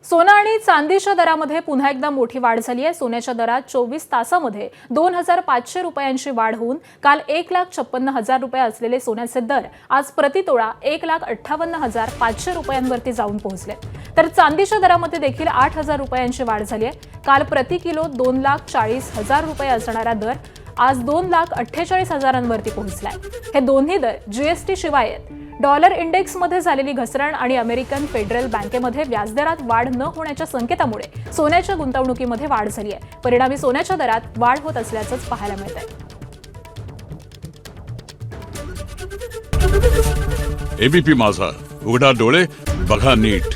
सोनं आणि चांदीच्या दरामध्ये पुन्हा एकदा मोठी वाढ झाली आहे। सोन्याच्या दरात 24 तासामध्ये 2,500 रुपयांची वाढ होऊन काल 1,56,000 रुपये असलेले सोन्याचे दर आज प्रतितोळा 1,58,500 रुपयांवरती जाऊन पोहोचले। तर चांदीच्या दरामध्ये देखील 8,000 रुपयांची वाढ झाली आहे। काल प्रति किलो 2,40,000 रुपये असणारा दर आज 2,48,000 पोहोचलाय। हे दोन्ही दर जीएसटी शिवाय आहेत। डॉलर इंडेक्समध्ये झालेली घसरण आणि अमेरिकन फेडरल बँकेमध्ये व्याजदरात वाढ न होण्याच्या संकेतामुळे सोन्याच्या गुंतवणुकीमध्ये वाढ झाली आहे। परिणामी सोन्याच्या दरात वाढ होत असल्याचंच पाहायला मिळतंय। एबीपी माझा, उघडा डोळे बघा नीट।